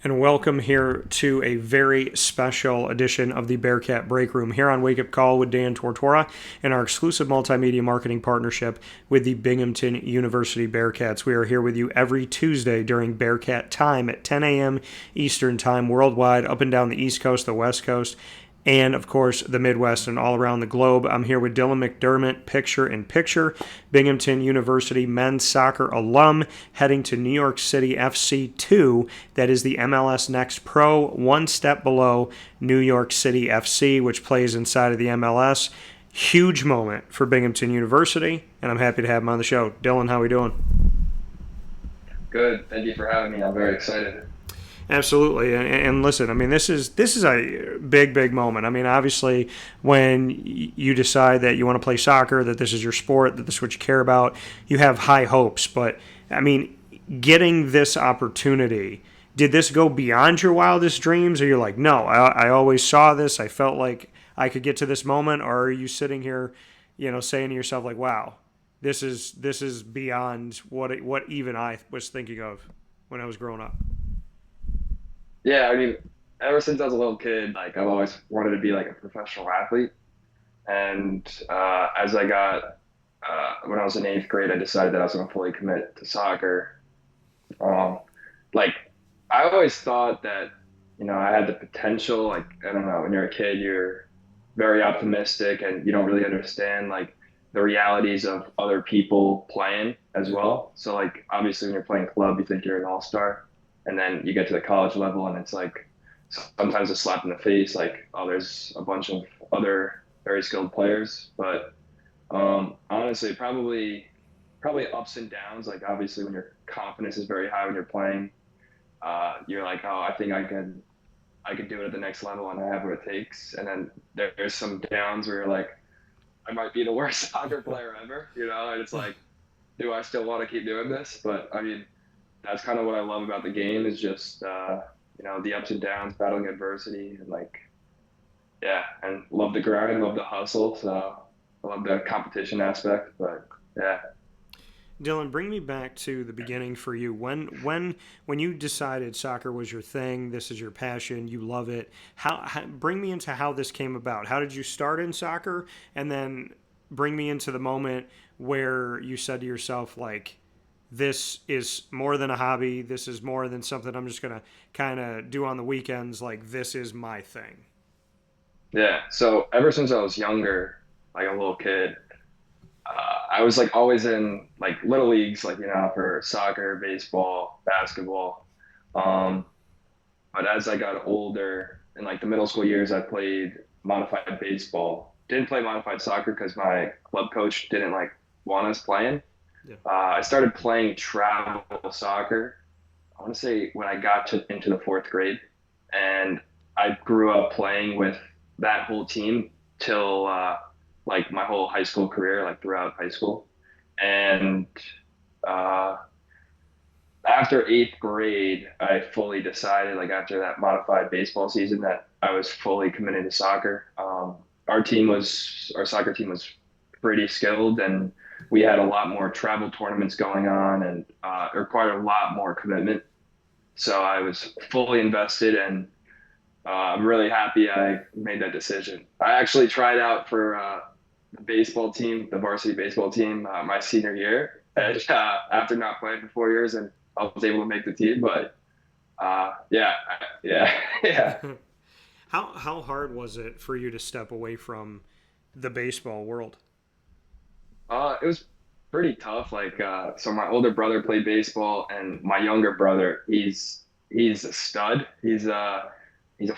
And welcome here to a very special edition of the Bearcat Breakroom here on Wake Up Call with Dan Tortora and our exclusive multimedia marketing partnership with the Binghamton University Bearcats. We are here with you every Tuesday during Bearcat Time at 10 a.m. Eastern Time worldwide, up and down the East Coast, the West Coast, and, of course, the Midwest and all around the globe. I'm here with Dylan McDermott, picture-in-picture, Binghamton University men's soccer alum, heading to New York City FC 2. That is the MLS Next Pro, one step below New York City FC, which plays inside of the MLS. Huge moment for Binghamton University, and I'm happy to have him on the show. Dylan, how are we doing? Good. Thank you for having me. I'm very excited. Absolutely, and listen, I mean, this is a big moment. I mean, obviously, when you decide that you want to play soccer, that this is your sport, that this is what you care about, you have high hopes. But I mean, getting this opportunity, did this go beyond your wildest dreams, or you're like, no, I always saw this, I felt like I could get to this moment, or are you sitting here, saying to yourself like, wow, this is beyond what even I was thinking of when I was growing up. Yeah, I mean, ever since I was a little kid, like I've always wanted to be like a professional athlete. And as I got when I was in eighth grade, I decided that I was going to fully commit to soccer. Um, like I always thought that I had the potential. Like I don't know, when you're a kid, you're very optimistic and you don't really understand like the realities of other people playing as well. So like obviously when you're playing club, you think you're an all-star, and then you get to the college level and it's like sometimes a slap in the face, like oh, there's a bunch of other very skilled players. But honestly, probably ups and downs. Like obviously when your confidence is very high when you're playing, you're like, oh, I think I could do it at the next level and I have what it takes. And then there's some downs where you're like, I might be the worst soccer player ever, and it's like, do I still want to keep doing this? But I mean, that's kind of what I love about the game is just, the ups and downs, battling adversity, and like, yeah, and love the grind, love the hustle. So I love the competition aspect, but yeah. Dylan, bring me back to the beginning for you. When you decided soccer was your thing, this is your passion, you love it. How bring me into how this came about. How did you start in soccer, and then bring me into the moment where you said to yourself like, this is more than a hobby. This is more than something I'm just gonna kind of do on the weekends. Like this is my thing. Yeah. So ever since I was younger, like a little kid, I was like always in like little leagues, like, for soccer, baseball, basketball. Um, but as I got older in like the middle school years, I played modified baseball. Didn't play modified soccer because my club coach didn't like want us playing. Yeah. I started playing travel soccer. I want to say when I got into the fourth grade, and I grew up playing with that whole team till like my whole high school career, like throughout high school. And uh, after eighth grade, I fully decided, like after that modified baseball season, that I was fully committed to soccer. Our soccer team was pretty skilled, and we had a lot more travel tournaments going on, and it required a lot more commitment. So I was fully invested, and I'm really happy I made that decision. I actually tried out for the baseball team, the varsity baseball team, my senior year, and, after not playing for 4 years, and I was able to make the team. But yeah, yeah, yeah. How hard was it for you to step away from the baseball world? It was pretty tough. Like, so my older brother played baseball, and my younger brother, he's a stud. He's a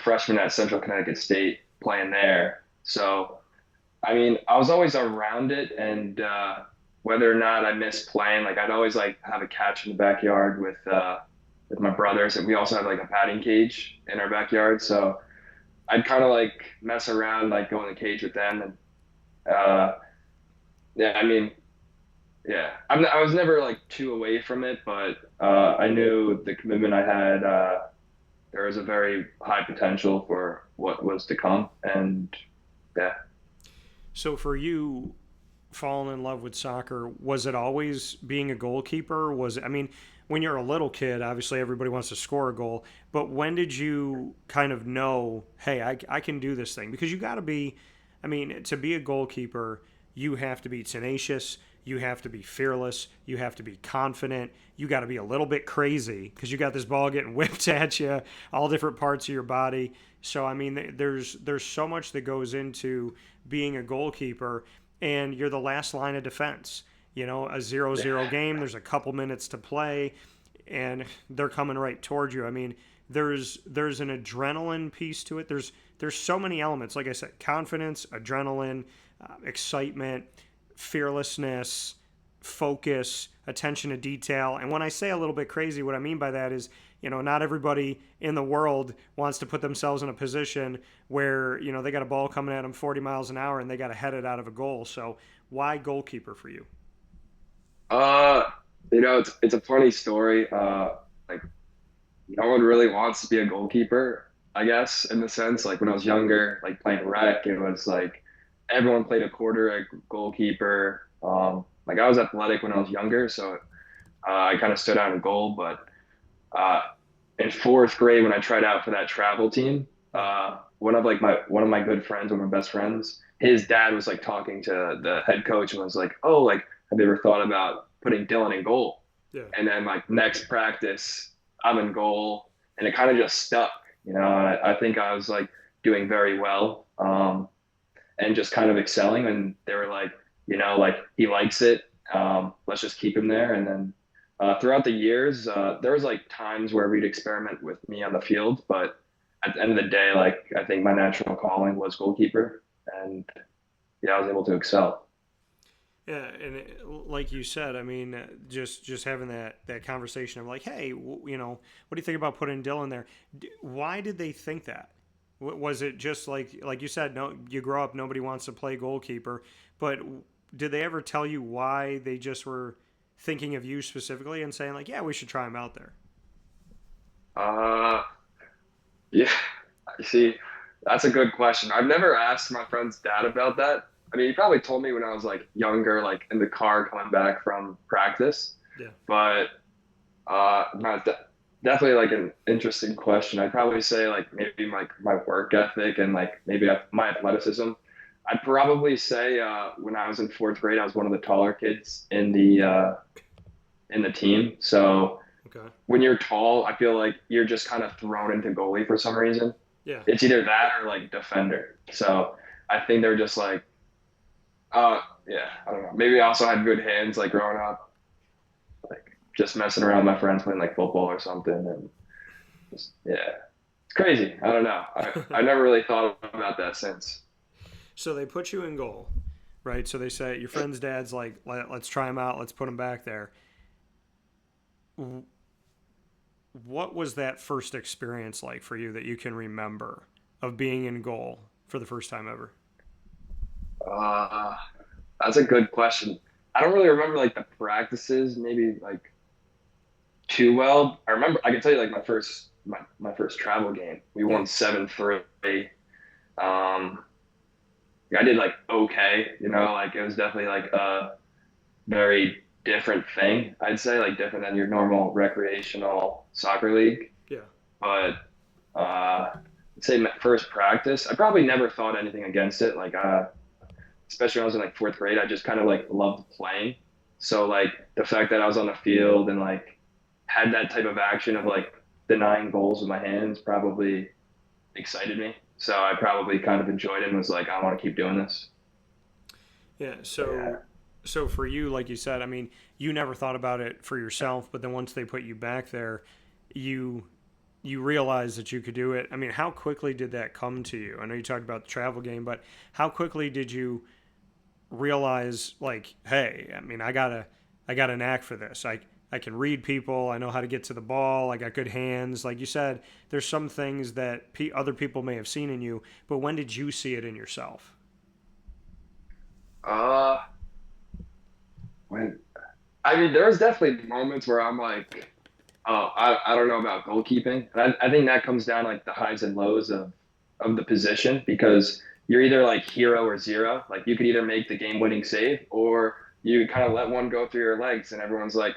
freshman at Central Connecticut State playing there. So, I mean, I was always around it, and whether or not I missed playing, like I'd always like have a catch in the backyard with my brothers, and we also had like a batting cage in our backyard. So I'd kind of like mess around, like go in the cage with them, and yeah, I mean, yeah, I was never like too away from it, but I knew the commitment I had. There was a very high potential for what was to come, and yeah. So for you, falling in love with soccer, was it always being a goalkeeper? Was it, I mean, when you're a little kid, obviously everybody wants to score a goal, but when did you kind of know, hey, I can do this thing? Because you got to be, I mean, to be a goalkeeper, you have to be tenacious, you have to be fearless, you have to be confident, you got to be a little bit crazy because you got this ball getting whipped at you, all different parts of your body. So I mean, there's so much that goes into being a goalkeeper, and you're the last line of defense. You know, a 0-0 game, there's a couple minutes to play, and they're coming right towards you. I mean, there's an adrenaline piece to it. There's so many elements. Like I said, confidence, adrenaline, excitement, fearlessness, focus, attention to detail. And when I say a little bit crazy, what I mean by that is, you know, not everybody in the world wants to put themselves in a position where, you know, they got a ball coming at them 40 miles an hour and they got to head it out of a goal. So why goalkeeper for you? You know, it's a funny story. Like no one really wants to be a goalkeeper, I guess, in the sense like when I was younger, like playing rec, it was like everyone played a quarter goalkeeper. Like I was athletic when I was younger, so I kind of stood out in goal. But in fourth grade, when I tried out for that travel team, one of my good friends, one of my best friends, his dad was like talking to the head coach and was like, "Oh, like have you ever thought about putting Dylan in goal?" Yeah. And then like next practice, I'm in goal, and it kind of just stuck, you know. And I think I was like doing very well, and just kind of excelling. And they were like, you know, like he likes it. Let's just keep him there. And then throughout the years, there was like times where we'd experiment with me on the field, but at the end of the day, like I think my natural calling was goalkeeper, and yeah, I was able to excel. Yeah, and like you said, I mean, just having that conversation of like, hey, you know, what do you think about putting Dylan there? Why did they think that? Was it just like you said, no, you grow up, nobody wants to play goalkeeper, but did they ever tell you why they just were thinking of you specifically and saying like, yeah, we should try him out there? Uh, yeah, you see, that's a good question. I've never asked my friend's dad about that. I mean, he probably told me when I was like younger, like in the car coming back from practice, Yeah. but not definitely like an interesting question. I'd probably say like maybe my work ethic and like maybe my athleticism. I'd probably say when I was in fourth grade, I was one of the taller kids in the team. So Okay. when you're tall, I feel like you're just kind of thrown into goalie for some reason. Yeah. It's either that or like defender. So I think they're just like, yeah, I don't know. Maybe I also had good hands like growing up, like just messing around with my friends playing like football or something, and just yeah, it's crazy. I don't know. I never really thought about that since. So they put you in goal, right? So they say your friend's dad's like, let's try him out, let's put him back there. What was that first experience like for you that you can remember of being in goal for the first time ever? Uh, that's a good question. I don't really remember like the practices, maybe like too well. I remember I can tell you like my first travel game. We Yeah. won 7-3. Um, I did like okay, you know, like it was definitely like a very different thing. I'd say like different than your normal recreational soccer league. Yeah. But I'd say my first practice, I probably never thought anything against it. Like especially when I was in like fourth grade, I just kind of like loved playing. So like the fact that I was on the field and like had that type of action of like denying goals with my hands probably excited me. So I probably kind of enjoyed it and was like, I want to keep doing this. Yeah. Yeah. So for you, like you said, I mean, you never thought about it for yourself, but then once they put you back there, you you realized that you could do it. I mean, how quickly did that come to you? I know you talked about the travel game, but how quickly did you realize like, hey, I mean, I got a knack for this. I can read people. I know how to get to the ball. I got good hands. Like you said, there's some things that other people may have seen in you, but when did you see it in yourself? Uh, when I mean, there's definitely moments where I'm like, oh, I don't know about goalkeeping. And I think that comes down like the highs and lows of the position because you're either like hero or zero. Like you could either make the game winning save or you kind of let one go through your legs and everyone's like,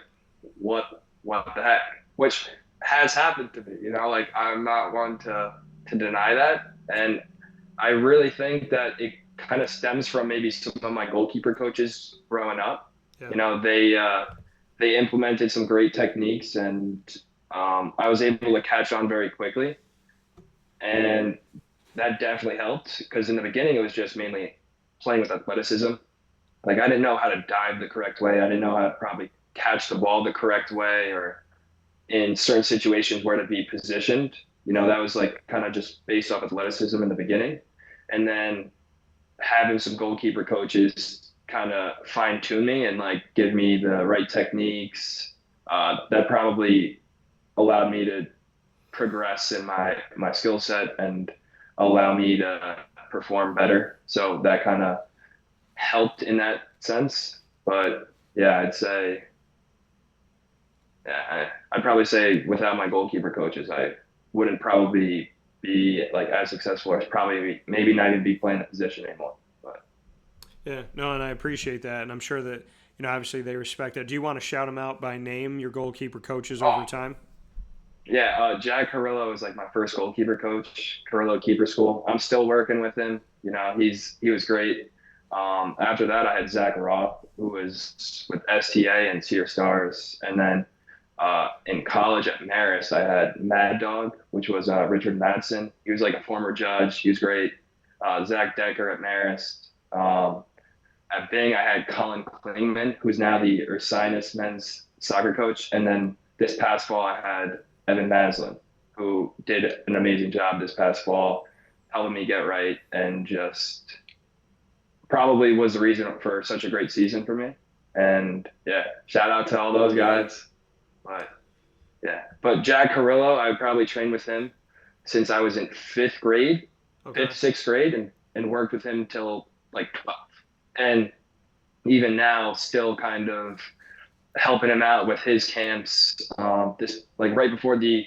what? what the heck, which has happened to me. Like I'm not one to deny that, and I really think that it kind of stems from maybe some of my goalkeeper coaches growing up. Yeah. They implemented some great techniques, and I was able to catch on very quickly, and that definitely helped because in the beginning it was just mainly playing with athleticism. Like I didn't know how to dive the correct way. I didn't know how to probably catch the ball the correct way, or in certain situations where to be positioned. That was like kind of just based off athleticism in the beginning. And then having some goalkeeper coaches kind of fine tune me and like give me the right techniques, that probably allowed me to progress in my skill set and allow me to perform better. So that kind of helped in that sense. But yeah, I'd probably say without my goalkeeper coaches, I wouldn't probably be like as successful, or probably maybe not even be playing the position anymore. But Yeah, no, and I appreciate that, and I'm sure that obviously they respect that. Do you want to shout them out by name, your goalkeeper coaches over oh time? yeah, Jack Carrillo was like my first goalkeeper coach, Carrillo Keeper School. I'm still working with him. He was great. After that, I had Zach Roth, who was with STA and Sear Stars, and then in college at Marist, I had Mad Dog, which was Richard Madsen. He was like a former judge. He was great. Zach Decker at Marist. At Bing, I had Colin Klingman, who's now the Ursinus men's soccer coach. And then this past fall, I had Evan Maslin, who did an amazing job this past fall, helping me get right and just probably was the reason for such a great season for me. And yeah, shout out to all those guys. But yeah, but Jack Carrillo, I probably trained with him since I was in fifth grade, Okay. fifth, sixth grade, and worked with him till like 12. And even now, still kind of helping him out with his camps. This like right before the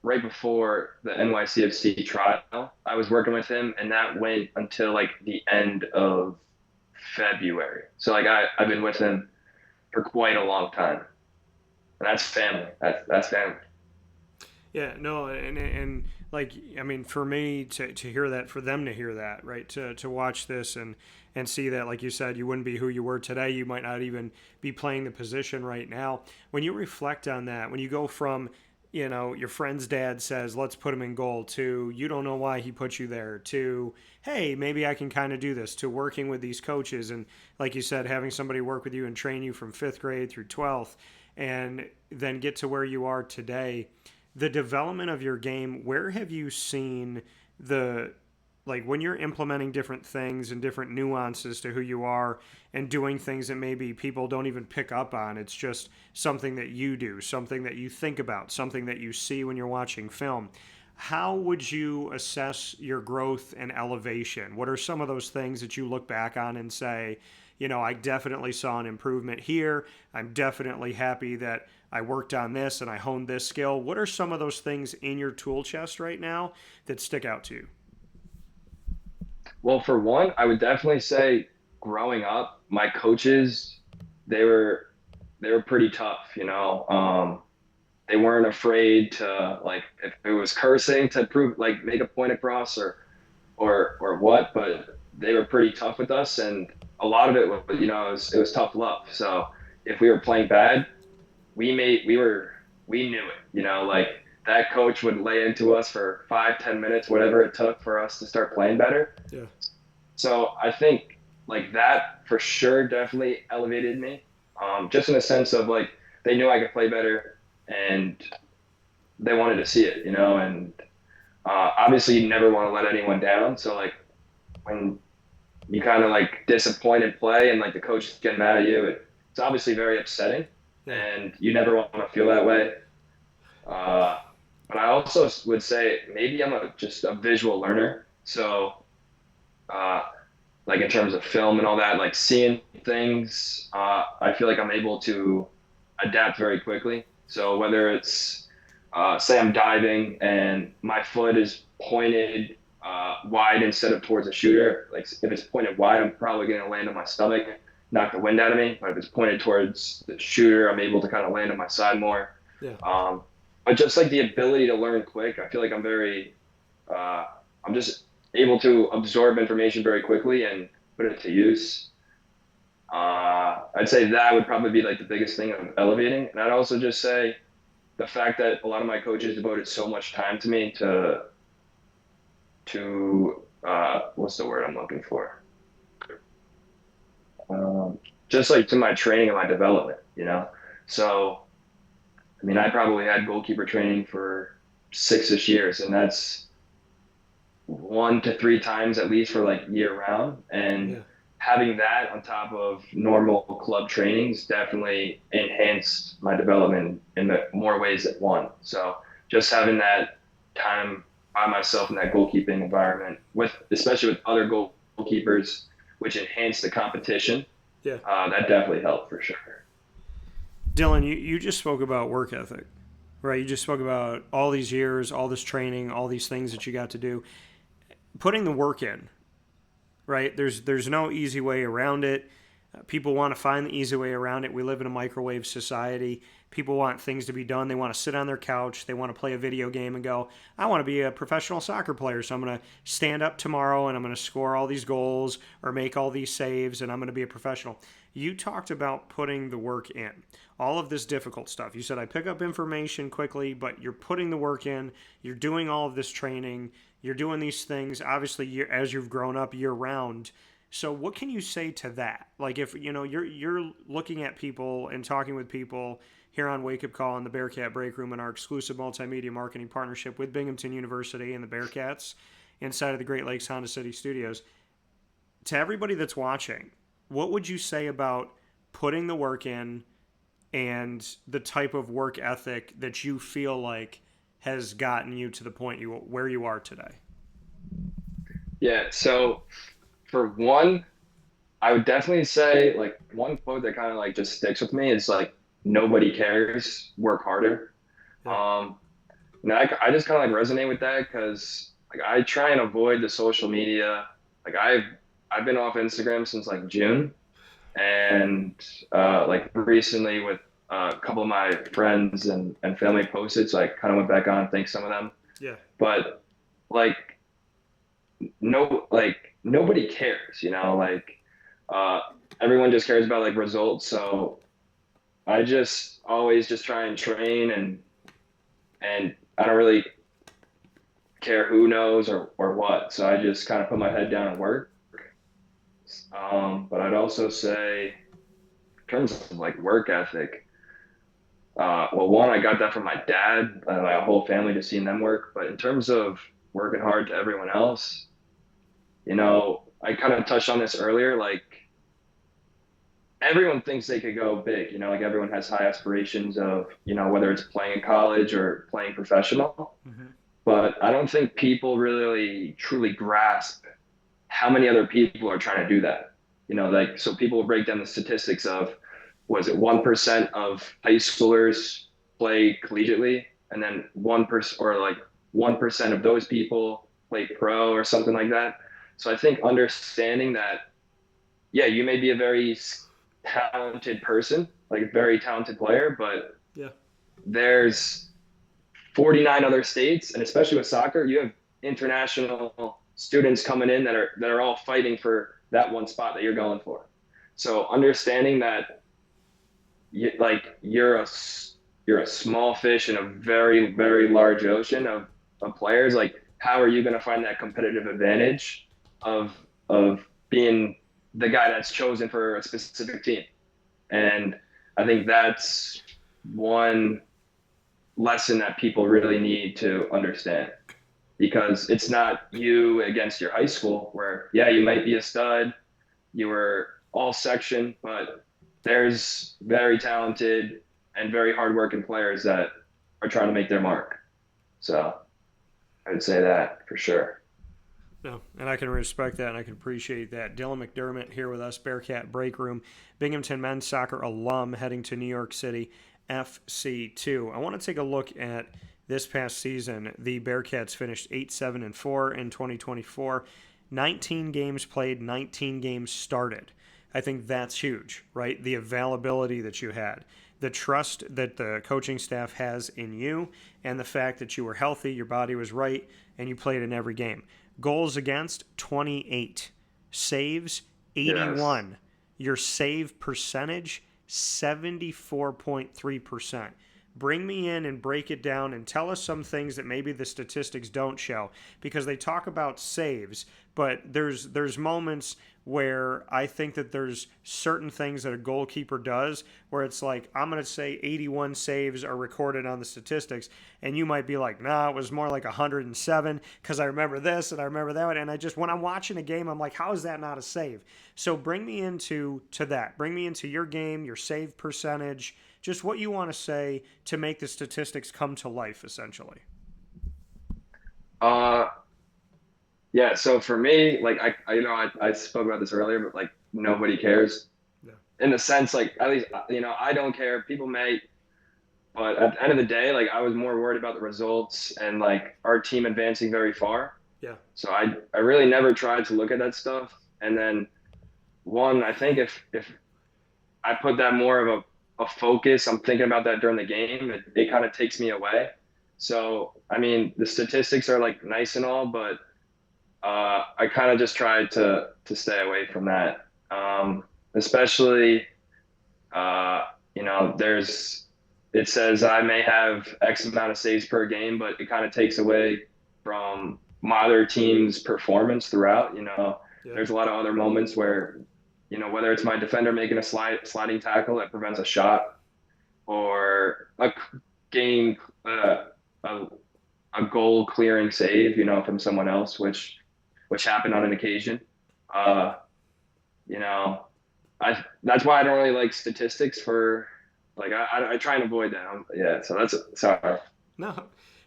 NYC FC trial, I was working with him, and that went until like the end of February. So like I've been with him for quite a long time. And that's family. That's family. Yeah, no, and like I mean, for me to hear that, for them to hear that, right? To watch this and see that, like you said, you wouldn't be who you were today. You might not even be playing the position right now. When you reflect on that, when you go from your friend's dad says, let's put him in goal, to you don't know why he put you there, to hey, maybe I can kind of do this, to working with these coaches. And like you said, having somebody work with you and train you from fifth grade through 12th, and then get to where you are today. The development of your game, where have you seen the, like when you're implementing different things and different nuances to who you are and doing things that maybe people don't even pick up on, it's just something that you do, something that you think about, something that you see when you're watching film. How would you assess your growth and elevation? What are some of those things that you look back on and say, I definitely saw an improvement here. I'm definitely happy that I worked on this and I honed this skill. What are some of those things in your tool chest right now that stick out to you? Well, for one, I would definitely say growing up, my coaches, they were they were pretty tough. They weren't afraid to like if it was cursing to prove like make a point across or what, but they were pretty tough with us, and a lot of it was it was tough love. So if we were playing bad, we knew it. Like that coach would lay into us for 5-10 minutes, whatever it took for us to start playing better. Yeah. So I think like that for sure definitely elevated me, just in the sense of like they knew I could play better and they wanted to see it. And obviously you never want to let anyone down. So like when you kind of like disappoint in play and like the coach is getting mad at you, it's obviously very upsetting, Yeah. and you never want to feel that way. Uh, but I also would say maybe I'm just a visual learner. So uh, like in terms of film and all that, like seeing things, I feel like I'm able to adapt very quickly. So whether it's say I'm diving and my foot is pointed wide instead of towards a shooter, like if it's pointed wide, I'm probably going to land on my stomach. knock the wind out of me. But if it's pointed towards the shooter, I'm able to kind of land on my side more. Yeah. But just like the ability to learn quick, I feel like I'm just able to absorb information very quickly and put it to use. I'd say that would probably be like the biggest thing of elevating. And I'd also just say the fact that a lot of my coaches devoted so much time to me to what's the word I'm looking for? Just like to my training and my development, you know? So, I mean, I probably had goalkeeper training for 6-ish years, and that's 1 to 3 times at least for like year round. And Yeah. having that on top of normal club trainings definitely enhanced my development in more ways than one. So just having that time by myself in that goalkeeping environment, especially with other goalkeepers, which enhanced the competition, Yeah. that definitely helped for sure. Dylan, you just spoke about work ethic, right? You just spoke about all these years, all this training, all these things that you got to do. Putting the work in, right? There's no easy way around it. People want to find the easy way around it. We live in a microwave society. People want things to be done. They want to sit on their couch. They want to play a video game and go, I want to be a professional soccer player. So I'm going to stand up tomorrow and I'm going to score all these goals or make all these saves and I'm going to be a professional. You talked about putting the work in, all of this difficult stuff. You said, I pick up information quickly, but you're putting the work in. You're doing all of this training. You're doing these things, obviously, as you've grown up year round. So what can you say to that? Like if, you're looking at people and talking with people here on Wake Up Call in the Bearcat Breakroom in our exclusive multimedia marketing partnership with Binghamton University and the Bearcats inside of the Great Lakes Honda City Studios. To everybody that's watching, what would you say about putting the work in and the type of work ethic that you feel like has gotten you to the point where you are today? Yeah, so for one, I would definitely say like one quote that kind of like just sticks with me is like nobody cares, work harder. Yeah. I just kind of like resonate with that because like I try and avoid the social media. Like I've been off Instagram since like June, and like recently with a couple of my friends and family posted, so I kind of went back on, thanked some of them. Yeah. But like nobody cares, everyone just cares about like results. So I just always just try and train and I don't really care who knows or what. So I just kind of put my head down and work. But I'd also say in terms of like work ethic, well, one, I got that from my dad and my whole family, just seeing them work. But in terms of working hard to everyone else, I kind of touched on this earlier. Like everyone thinks they could go big, like everyone has high aspirations of, whether it's playing in college or playing professional. Mm-hmm. But I don't think people really truly grasp how many other people are trying to do that. So people will break down the statistics of, was it 1% of high schoolers play collegiately, and then 1% or like 1% of those people play pro or something like that. So I think understanding that, yeah, you may be a very talented person, like a very talented player, but Yeah. there's 49 other states, and especially with soccer, you have international students coming in that are all fighting for that one spot that you're going for. So understanding that you're a small fish in a very, very large ocean of players, like how are you going to find that competitive advantage of being the guy that's chosen for a specific team? And I think that's one lesson that people really need to understand, because it's not you against your high school where, yeah, you might be a stud, you were all section, but there's very talented and very hardworking players that are trying to make their mark. So I would say that for sure. No, and I can respect that and I can appreciate that. Dylan McDermott here with us, Bearcat Breakroom, Binghamton men's soccer alum heading to New York City FC2. I want to take a look at this past season. The Bearcats finished 8-7-4 in 2024. 19 games played, 19 games started. I think that's huge, right? The availability that you had, the trust that the coaching staff has in you, and the fact that you were healthy, your body was right, and you played in every game. Goals against, 28. Saves, Yes. 81. Your save percentage, 74.3%. Bring me in and break it down and tell us some things that maybe the statistics don't show, because they talk about saves, but there's moments where I think that there's certain things that a goalkeeper does where it's like, I'm going to say 81 saves are recorded on the statistics, and you might be like, nah, it was more like 107 because I remember this and I remember that, and I just, when I'm watching a game, I'm like, how is that not a save? So bring me into that. Bring me into your game, your save percentage, just what you want to say to make the statistics come to life, essentially. Uh, yeah. So for me, like I spoke about this earlier, but like nobody cares Yeah. in the sense, like at least I don't care. People may, but at the end of the day, like I was more worried about the results and like our team advancing very far. Yeah. So I really never tried to look at that stuff. And then one, I think if I put that more of a focus, I'm thinking about that during the game, it kind of takes me away. So I mean, the statistics are like nice and all, but I kind of just tried to stay away from that. Especially, there's it says I may have X amount of saves per game, but it kind of takes away from my other team's performance throughout. Yeah. There's a lot of other moments where, whether it's my defender making a sliding tackle that prevents a shot, or a game, a, a goal clearing save, from someone else, which happened on an occasion. Uh, you know, that's why I don't really like statistics for like I try and avoid that. Yeah, so that's sorry, No,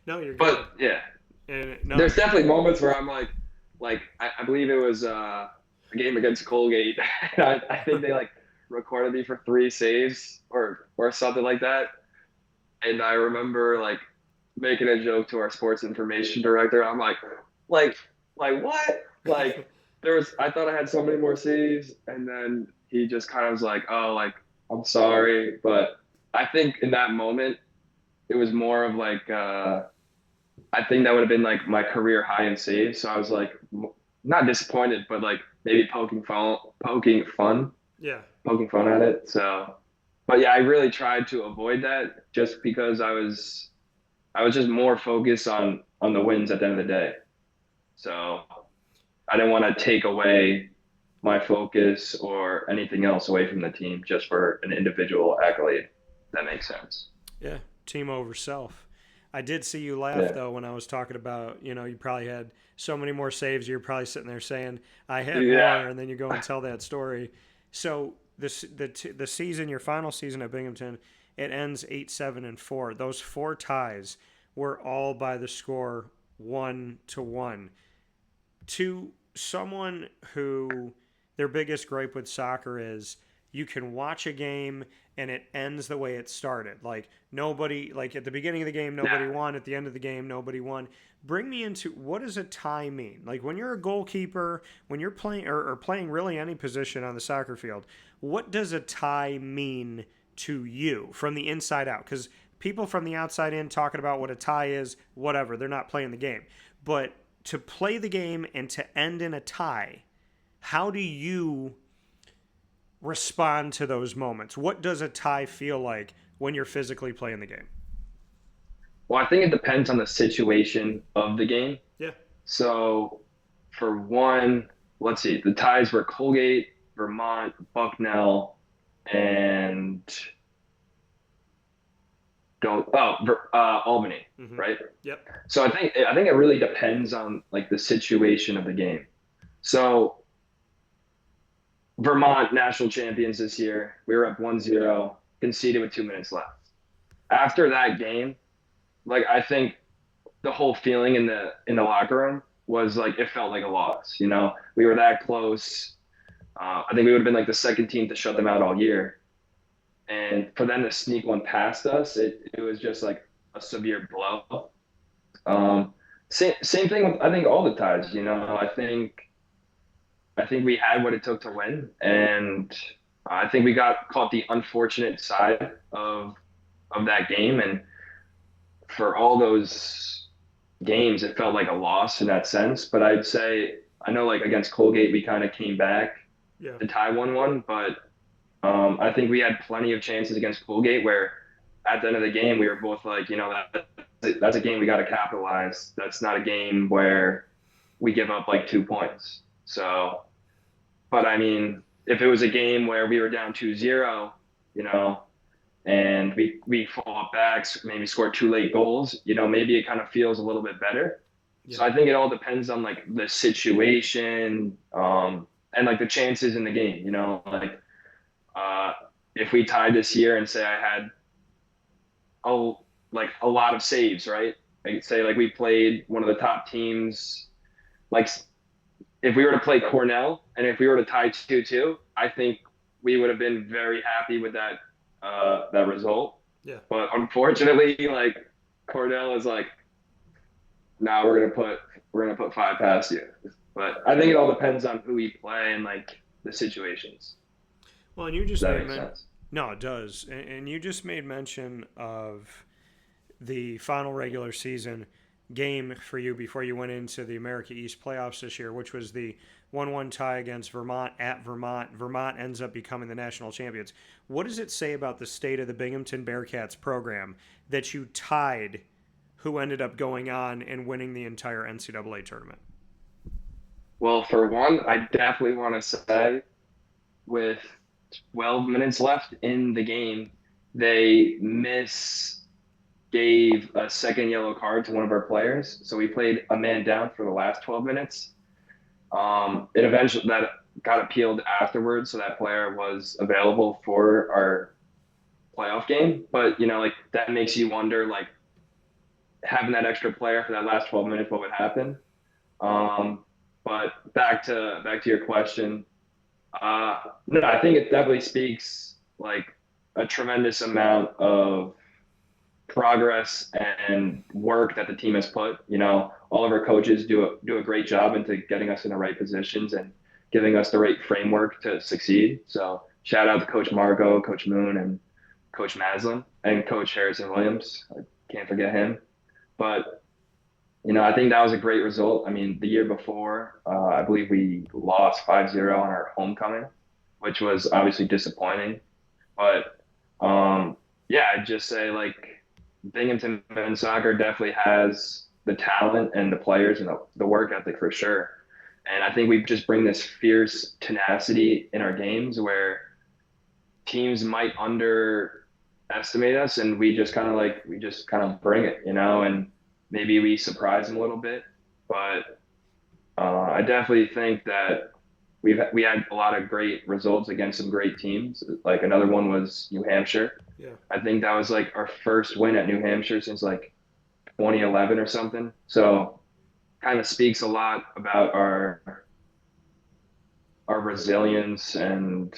no, you're good. but yeah, And no, there's definitely moments where I'm like I believe it was a game against Colgate. I think they like recorded me for 3 saves or something like that, and I remember like making a joke to our sports information director. I'm like, like what? Like I thought I had so many more saves, and then he just kind of was like, oh, like I'm sorry, but I think in that moment it was more of like I think that would have been like my career high in saves. So I was like not disappointed, but like maybe yeah, poking fun at it. So, but yeah, I really tried to avoid that just because I was just more focused on the wins at the end of the day. So I didn't want to take away my focus or anything else away from the team just for an individual accolade. If that makes sense. yeah. Team over self. I did see you laugh Yeah. though when I was talking about, you probably had so many more saves. You're probably sitting there saying, "I had Yeah. more," and then you go and tell that story. So the season, your final season at Binghamton, it ends 8-7-4. Those four ties were all by the score 1-1. To someone who their biggest gripe with soccer is you can watch a game and it ends the way it started. Like nobody, like at the beginning of the game, nobody Yeah. won. At the end of the game, nobody won. Bring me into what does a tie mean? Like when you're a goalkeeper, when you're playing or playing really any position on the soccer field, what does a tie mean to you from the inside out? Because people from the outside in talking about what a tie is, whatever, they're not playing the game. But to play the game and to end in a tie, how do you respond to those moments? What does a tie feel like when you're physically playing the game? Well, I think it depends on the situation of the game. Yeah. So for one, let's see, the ties were Colgate, Vermont, Bucknell, and Albany, Mm-hmm. right? Yep. So I think it really depends on like the situation of the game. So Vermont national champions this year, we were up 1-0, conceded with 2 minutes left. After that game, like I think the whole feeling in the locker room was like it felt like a loss. We were that close. I think we would have been like the second team to shut them out all year, and for them to sneak one past us, it was just like a severe blow. Same thing with I think all the ties. I think I think we had what it took to win, and I think we got caught the unfortunate side of that game, and for all those games, it felt like a loss in that sense. But I'd say I know like against Colgate, we kind of came back Yeah. to tie 1-1, but I think we had plenty of chances against Colgate where at the end of the game we were both like, that's a game we got to capitalize. That's not a game where we give up like 2 points. So, but I mean, if it was a game where we were down 2-0, you know, and we fall back, maybe score two late goals, maybe it kind of feels a little bit better. Yeah. So I think it all depends on like the situation, and like the chances in the game, like uh, if we tied this year and say I had a lot of saves, right? Like say like we played one of the top teams, like if we were to play Cornell and if we were to tie 2-2, I think we would have been very happy with that result. Yeah. But unfortunately, like Cornell is like, now we're gonna put five past you. But I think it all depends on who we play and like the situations. Well, and you Does just that made make sense? no, it does, and you just made mention of the final regular season game for you before you went into the America East playoffs this year, which was the 1-1 tie against Vermont at Vermont. Vermont ends up becoming the national champions. What does it say about the state of the Binghamton Bearcats program that you tied who ended up going on and winning the entire NCAA tournament? Well, for one, I definitely want to say with 12 minutes left in the game, they gave a second yellow card to one of our players. So we played a man down for the last 12 minutes. It eventually that got appealed afterwards, so that player was available for our playoff game. But like that makes you wonder, like having that extra player for that last 12 minutes, what would happen? Um, but back to your question. No, I think it definitely speaks like a tremendous amount of progress and work that the team has put. All of our coaches do a great job into getting us in the right positions and giving us the right framework to succeed. So shout out to Coach Margot, Coach Moon, and Coach Maslin, and Coach Harrison Williams. I can't forget him. But I think that was a great result. I mean, the year before, I believe we lost 5-0 on our homecoming, which was obviously disappointing. But yeah, I'd just say like Binghamton men's soccer definitely has the talent and the players and the work ethic for sure. And I think we just bring this fierce tenacity in our games where teams might underestimate us, and we just kind of bring it, and maybe we surprise them a little bit. But I definitely think that we had a lot of great results against some great teams. Like another one was New Hampshire. Yeah. I think that was like our first win at New Hampshire since like 2011 or something. So kind of speaks a lot about our resilience and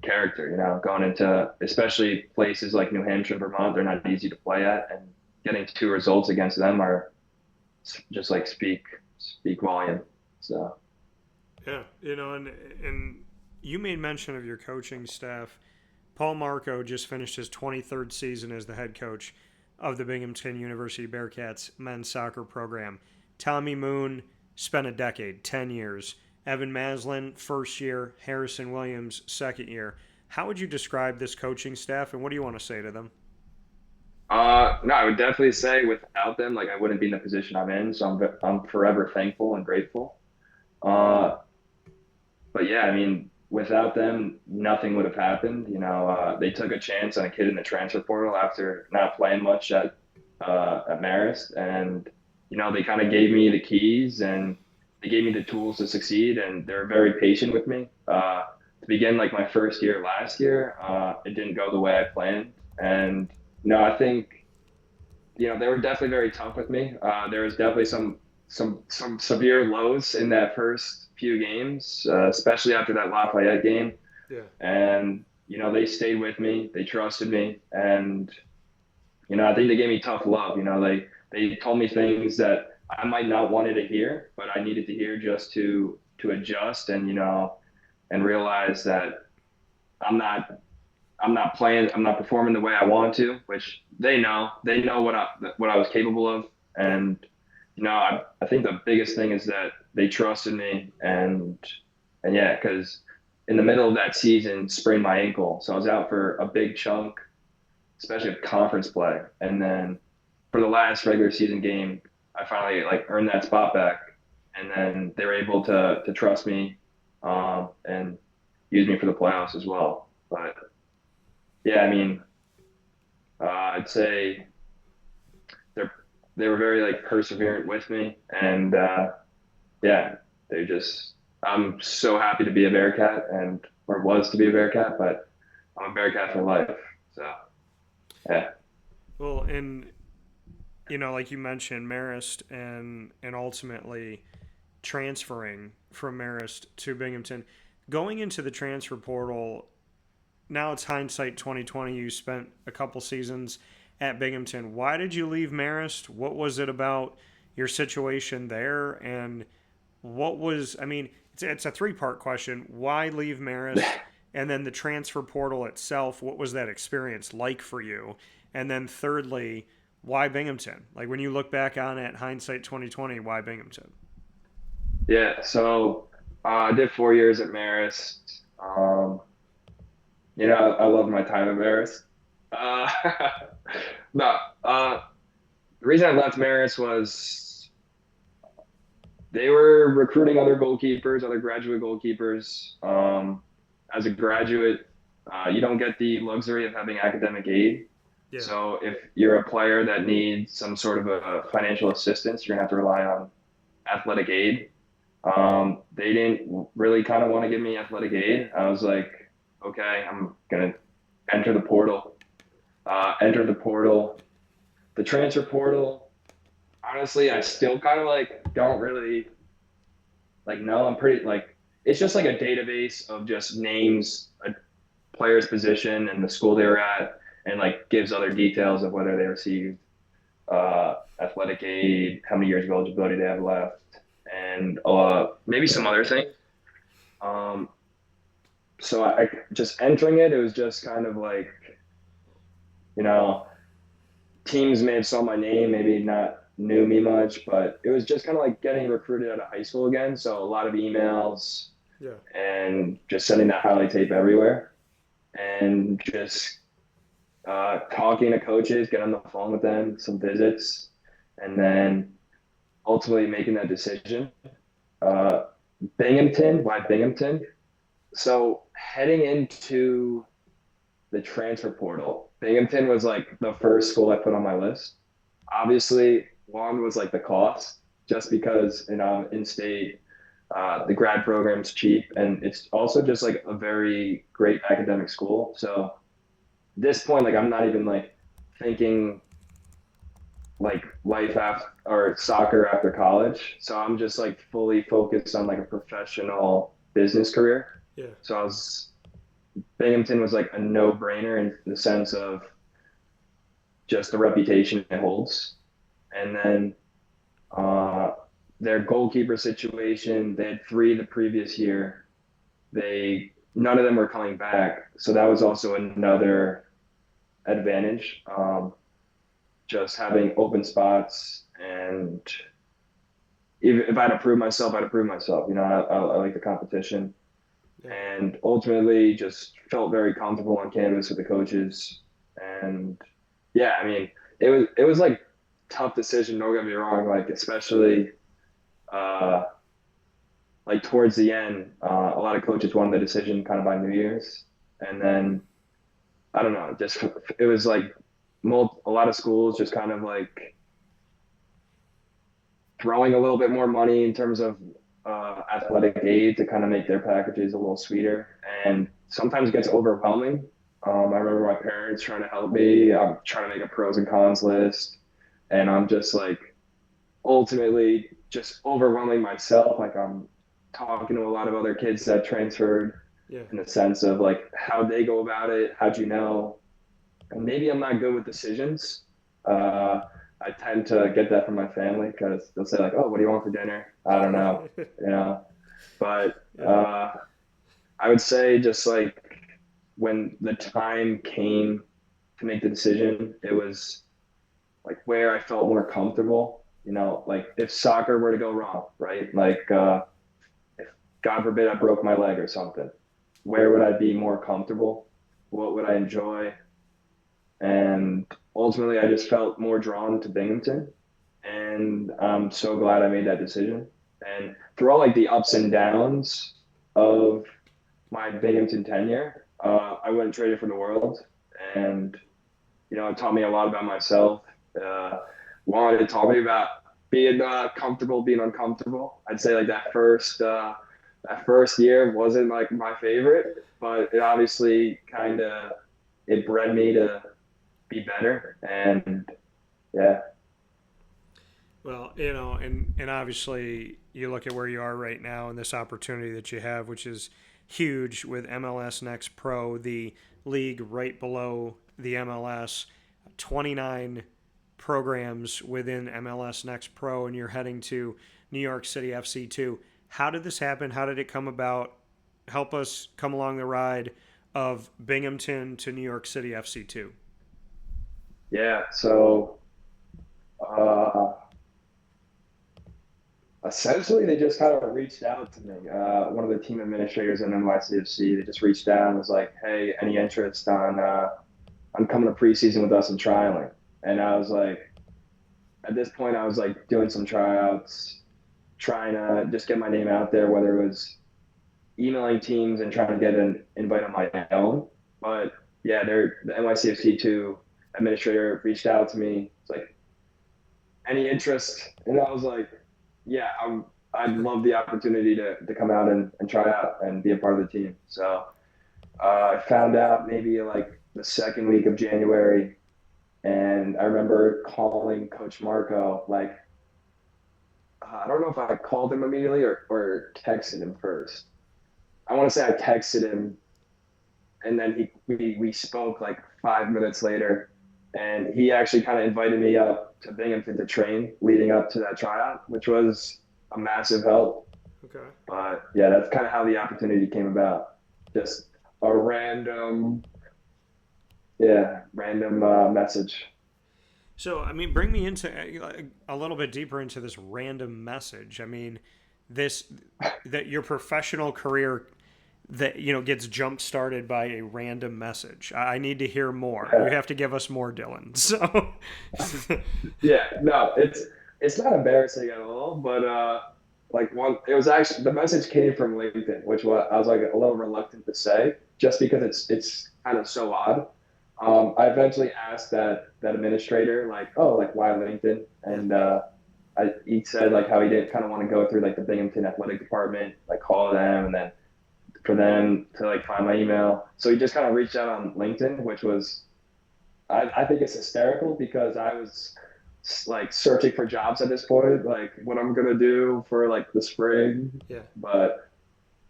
character, going into especially places like New Hampshire and Vermont. They're not easy to play at, and getting two results against them are just like speak volume. So Yeah, and you made mention of your coaching staff. Paul Marco just finished his 23rd season as the head coach of the Binghamton University Bearcats men's soccer program. Tommy Moon spent a decade, 10 years. Evan Maslin, first year. Harrison Williams, second year. How would you describe this coaching staff, and what do you want to say to them? no, I would definitely say without them, like I wouldn't be in the position I'm in. So I'm forever thankful and grateful. Uh, but yeah, I mean, without them, nothing would have happened. They took a chance on a kid in the transfer portal after not playing much at Marist, and they kind of gave me the keys and they gave me the tools to succeed, and they're very patient with me. To begin like my first year last year, it didn't go the way I planned, and I think they were definitely very tough with me. There was definitely some severe lows in that first few games, especially after that Lafayette game. Yeah. And they stayed with me, they trusted me, and I think they gave me tough love. They told me things that I might not wanted to hear, but I needed to hear just to to adjust and, and realize that I'm not I'm not performing the way I want to, which they know what I was capable of. And, I think the biggest thing is that they trusted me and yeah, cause in the middle of that season, sprained my ankle. So I was out for a big chunk, especially of conference play. And then for the last regular season game, I finally like earned that spot back. And then they were able to trust me, and use me for the playoffs as well. But yeah, I mean, I'd say they were very like perseverant with me, and yeah, they just I'm so happy to be a Bearcat or was to be a Bearcat, but I'm a Bearcat for life. So yeah, Well, and like you mentioned, Marist and ultimately transferring from Marist to Binghamton, going into the transfer portal. Now it's hindsight 2020. You spent a couple seasons at Binghamton. Why did you leave Marist? What was it about your situation there? And what was, I mean, it's a three-part question. Why leave Marist? And then the transfer portal itself, what was that experience like for you? And then thirdly, why Binghamton? Like when you look back on it, hindsight 2020, why Binghamton? yeah. So I did 4 years at Marist. I loved my time at Marist. Uh, no, the reason I left Marist was they were recruiting other goalkeepers, other graduate goalkeepers. As a graduate, you don't get the luxury of having academic aid. Yeah. So if you're a player that needs some sort of a financial assistance, you're gonna have to rely on athletic aid. They didn't really kind of want to give me athletic aid. I was like, okay, I'm gonna enter the portal. Enter the portal, the transfer portal. Honestly, I still kind of like don't really like know. I'm pretty like it's just like a database of just names, a player's position, and the school they were at, and like gives other details of whether they received athletic aid, how many years of eligibility they have left, and maybe some other things. Um, so I just entering it, it was just kind of like, you know, teams may have saw my name, maybe not knew me much, but it was just kind of like getting recruited out of high school again. So a lot of emails Yeah. and just sending that highlight tape everywhere and just talking to coaches, get on the phone with them, some visits, and then ultimately making that decision. Uh, Binghamton, why Binghamton? So heading into the transfer portal, Binghamton was like the first school I put on my list. Obviously, one was like the cost, just because in state, the grad program's cheap, and it's also just like a very great academic school. So this point, like I'm not even like thinking like life after or soccer after college. So I'm just like fully focused on like a professional business career. Yeah. So Binghamton was like a no brainer in the sense of just the reputation it holds. And then their goalkeeper situation, they had three the previous year. None of them were coming back. So that was also another advantage. Just having open spots, and if I had to prove myself, I'd prove myself. I like the competition, Yeah. and ultimately just felt very comfortable on canvas with the coaches. And yeah, I mean, it was like tough decision. Don't get me wrong, like especially uh, like towards the end, a lot of coaches won the decision kind of by New Year's, and then I don't know, just it was like a lot of schools just kind of like throwing a little bit more money in terms of athletic aid to kind of make their packages a little sweeter, and sometimes it gets overwhelming. I remember my parents trying to help me. I'm trying to make a pros and cons list, and I'm just like ultimately just overwhelming myself. Like I'm talking to a lot of other kids that transferred Yeah. in the sense of like how they go about it, how'd you know? And maybe I'm not good with decisions. Uh, I tend to get that from my family because they'll say like, "Oh, what do you want for dinner?" I don't know, you know. But Yeah. I would say just like when the time came to make the decision, it was like where I felt more comfortable. Like if soccer were to go wrong, right? Like if God forbid I broke my leg or something, where would I be more comfortable? What would I enjoy? And ultimately, I just felt more drawn to Binghamton, and I'm so glad I made that decision. And through all like the ups and downs of my Binghamton tenure, I wouldn't trade it for the world. And it taught me a lot about myself. Uh, Wanted to taught me about being comfortable, being uncomfortable. I'd say like that first year wasn't like my favorite, but it obviously kind of it bred me to be better. And yeah, Well, and obviously you look at where you are right now and this opportunity that you have, which is huge with MLS Next Pro, the league right below the MLS, 29 programs within MLS Next Pro, and you're heading to New York City FC 2. How did this happen? How did it come about? Help us come along the ride of Binghamton to New York City FC 2. yeah. So uh, essentially, they just kind of reached out to me. One of the team administrators in NYC FC, they just reached out and was like, "Hey, any interest on coming to preseason with us and trialing?" And I was like, at this point, I was like doing some tryouts, trying to just get my name out there, whether it was emailing teams and trying to get an invite on my own. But yeah, the NYCFC2 administrator reached out to me. It's like, any interest? And I was like, yeah, I'd love the opportunity to come out and try out and be a part of the team. So I found out maybe like the second week of January, and I remember calling Coach Marco. Like, I don't know if I called him immediately or texted him first. I want to say I texted him, and then we spoke like 5 minutes later, and he actually kind of invited me up to Binghamton to train leading up to that tryout, which was a massive help. Okay. But yeah, that's kind of how the opportunity came about. Just a random message. So, I mean, bring me into a little bit deeper into this random message. I mean, this that your professional career that gets jump started by a random message. I need to hear more. You have to give us more, Dylan. So, Yeah, no, it's not embarrassing at all, but like it was actually the message came from LinkedIn, which I was like a little reluctant to say, just because it's kind of so odd. I eventually asked that administrator, like, oh, like why LinkedIn? yeah. And he said like how he didn't kind of want to go through like the Binghamton athletic department, like call them and then for them to like find my email. So he just kind of reached out on LinkedIn, which was I think it's hysterical because I was like searching for jobs at this point, like what I'm gonna do for like the spring. Yeah. But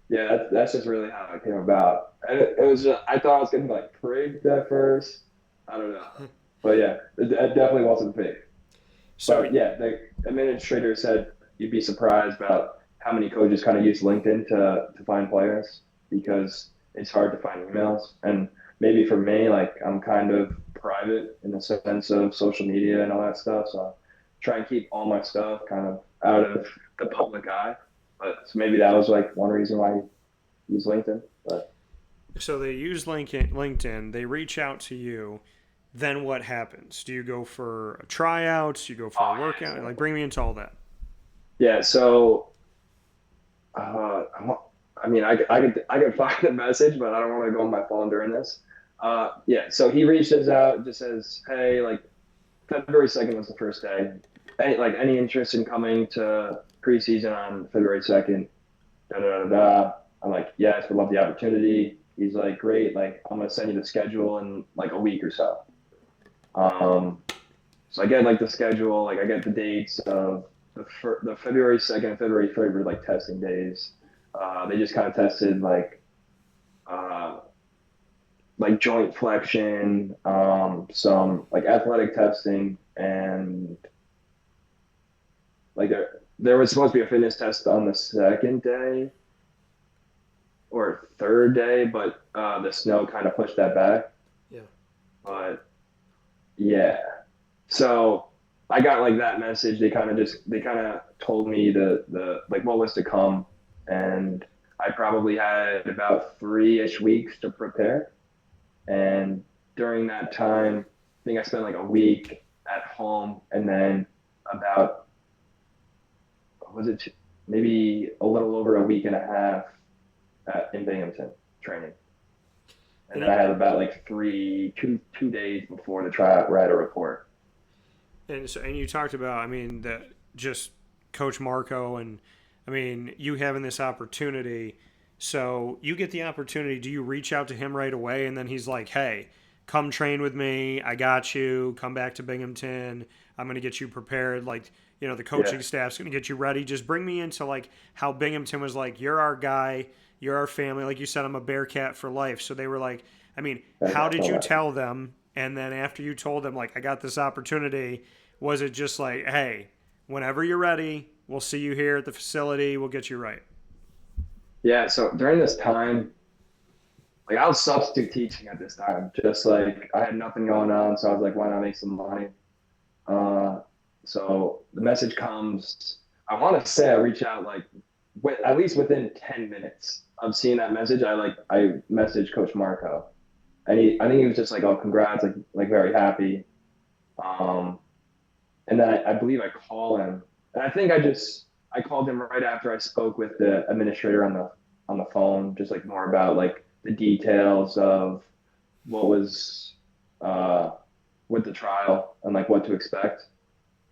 yeah, that's just really how it came about. And it was just, I thought I was getting like prigged at first. I don't know, but yeah, it definitely wasn't fake. So, But yeah, the administrator said you'd be surprised about how many coaches kind of use LinkedIn to find players because it's hard to find emails. And maybe for me, like I'm kind of private in the sense of social media and all that stuff. So I try and keep all my stuff kind of out of the public eye. But so maybe that was like one reason why I use LinkedIn. But so they use LinkedIn. They reach out to you. Then what happens? Do you go for a tryout? Do you go for a oh workout? Like, bring me into all that. yeah, so I mean, I could find the message, but I don't want to go on my phone during this. Yeah, so he reaches out, just says, "Hey, like February 2nd was the first day. Any interest in coming to preseason on February 2nd?" Da da da da. I'm like, "Yes, would love the opportunity." He's like, "Great, like I'm gonna send you the schedule in like a week or so." Um, so I get like the schedule, like I get the dates of the February 2nd and February 3rd were like testing days. They just kind of tested uh, like joint flexion, some like athletic testing, and like there was supposed to be a fitness test on the second day, or third day, but the snow kind of pushed that back. Yeah. But yeah, so I got like that message. They kind of told me the like what was to come, and I probably had about 3-ish weeks to prepare. And during that time, I think I spent like a week at home, and then about was it maybe a little over a week and a half in Binghamton training. And And then I had about like 2 days before the tryout where I had a report. and you talked about, I mean, that just Coach Marco, and I mean, you having this opportunity. So you get the opportunity. Do you reach out to him right away, and then he's like, "Hey, come train with me. I got you. Come back to Binghamton. I'm going to get you prepared. Like, the Yeah, coaching staff's going to get you ready. Just bring me into like how Binghamton was like, you're our guy. You're our family. Like you said, I'm a Bearcat for life." So they were like, I mean, I how did know you that. tell them? And then after you told them, like, I got this opportunity, was it just like, hey, whenever you're ready, we'll see you here at the facility. We'll get you right. Yeah, so during this time, like I was substitute teaching at this time, just like I had nothing going on, so I was like, why not make some money? Uh, so the message comes. I want to say I reach out like at least within 10 minutes of seeing that message. I messaged Coach Marco, and I think he was just like, oh, congrats, like very happy. Um, and then I believe I call him, and I called him right after I spoke with the administrator on the phone, just like more about like the details of what was uh, with the trial and like what to expect.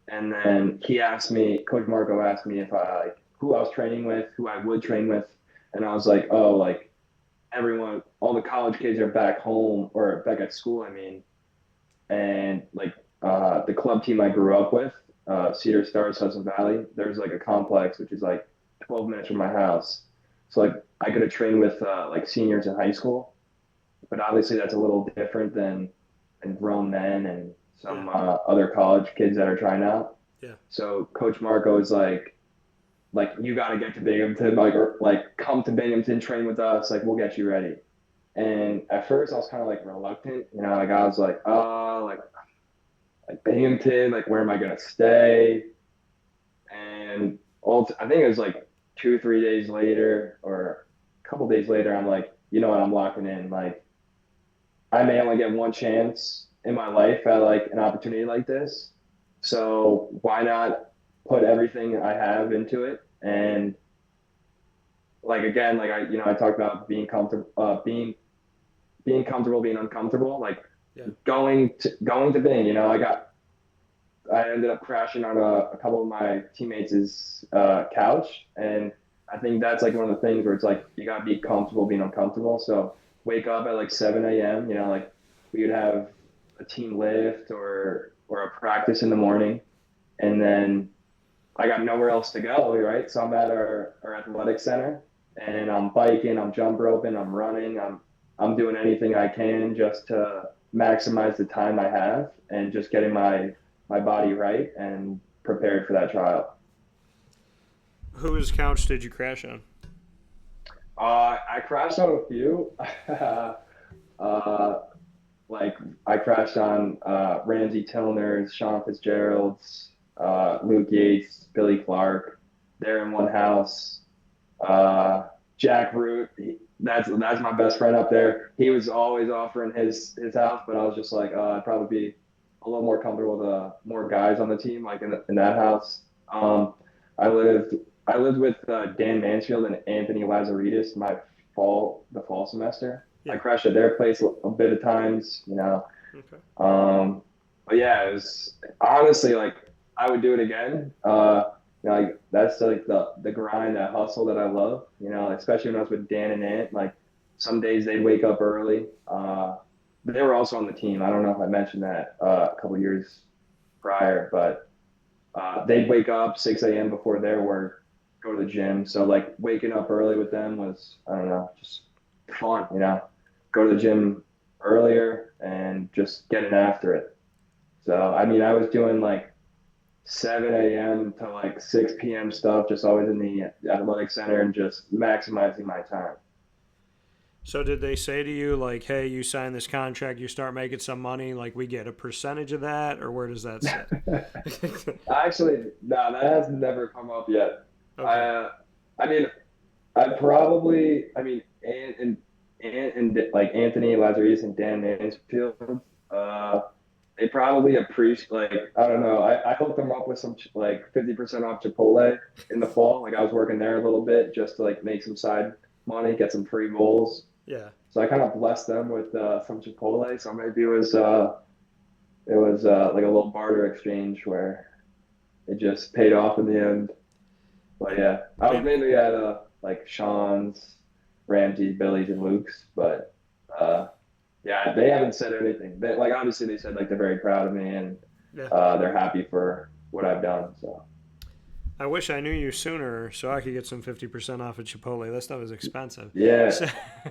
And then Coach Marco asked me if I like who I was training with, who I would train with, and I was like, oh, like everyone, all the college kids are back home or back at school. I mean, and like the club team I grew up with, Cedar Stars, Hudson Valley. There's like a complex which is like 12 minutes from my house, so like I could have trained with like seniors in high school, but obviously that's a little different than grown men and Yeah. some other college kids that are trying out. Yeah. So Coach Marco is like you got to get to Binghamton, like or like come to Binghamton, train with us, like we'll get you ready. And at first I was kind of like reluctant, like I was like, oh, like Binghamton, like where am I gonna stay? And I think it was like 2, 3 days later or a couple days later, I'm like, you know what, I'm locking in. Like I may only get one chance in my life at like an opportunity like this. So why not put everything I have into it? And like again, like I talked about being comfortable, being comfortable, being uncomfortable. Like Yeah. going to Bing, I ended up crashing on a couple of my teammates' couch, and I think that's like one of the things where it's like you gotta be comfortable being uncomfortable. So wake up at like 7 a.m. Like we would have a team lift or a practice in the morning, and then I got nowhere else to go, right? So I'm at our athletic center, and I'm biking, I'm jump roping, I'm running, I'm doing anything I can just to maximize the time I have and just getting my body right and prepared for that trial. Whose couch did you crash on? I crashed on a few. uh, like I crashed on Ramsey Tilner's, Sean Fitzgerald's, Luke Yates, Billy Clark. They're in one house. Jack Root, that's my best friend up there. He was always offering his house, but I was just like, I'd probably be a little more comfortable with more guys on the team, like in that house. I lived I lived with Dan Mansfield and Anthony Lazaridis the fall semester. I Yeah. crashed at their place a bit of times. Okay. But yeah, it was honestly like I would do it again. Like that's like the grind, that hustle that I love. Especially when I was with Dan and Ant. Like some days they'd wake up early. But they were also on the team. I don't know if I mentioned that a couple years prior, but they'd wake up 6 a.m. before their work, go to the gym. So like waking up early with them was, I don't know, just fun. Go to the gym earlier and just getting after it. So I mean, I was doing like 7 a.m. to like 6 p.m. stuff, just always in the athletic center and just maximizing my time. So did they say to you like, "Hey, you sign this contract, you start making some money, like we get a percentage of that," or where does that sit? Actually, no, that has never come up yet. Okay. I mean, I probably, I mean, and like Anthony Lazarus and Dan Mansfield, uh, they probably appreciate, like, I don't know, I hooked them up with some like 50% off Chipotle in the fall. Like I was working there a little bit just to like make some side money, get some free bowls. Yeah. So I kind of blessed them with some Chipotle. So maybe it was like a little barter exchange where it just paid off in the end. But yeah, I was Be- mainly at like Sean's, Ramsey, Billy's, and Luke's. But uh, yeah, they haven't said anything. They, like obviously they said like they're very proud of me and yeah. they're happy for what I've done. So I wish I knew you sooner so I could get some 50% off at Chipotle. That stuff is expensive. yeah, So,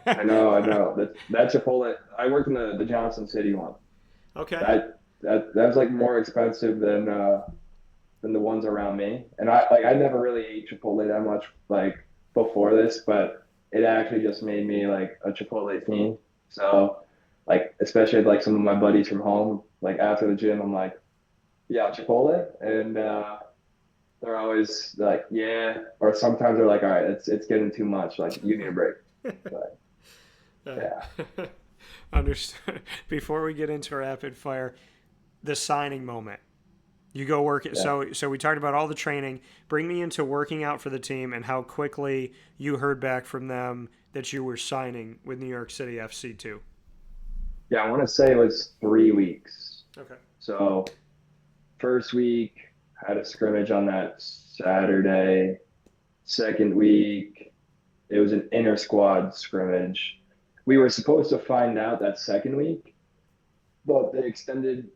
I know that Chipotle. I worked in the Johnson City one. okay. That was like more expensive than the ones around me. And I never really ate Chipotle that much like before this, but it actually just made me like a Chipotle fiend. So like especially with, like some of my buddies from home, like after the gym, I'm like, yeah, Chipotle, and they're always like, yeah, or sometimes they're like, all right, it's getting too much. Like you need a break. But Uh, yeah, understood. Before we get into rapid fire, the signing moment. You go work it. yeah, So we talked about all the training. Bring me into working out for the team and how quickly you heard back from them that you were signing with New York City FC too. yeah. I want to say it was 3 weeks. Okay. So first week had a scrimmage on that Saturday. Second week, it was an inter squad scrimmage. We were supposed to find out that second week, but they extended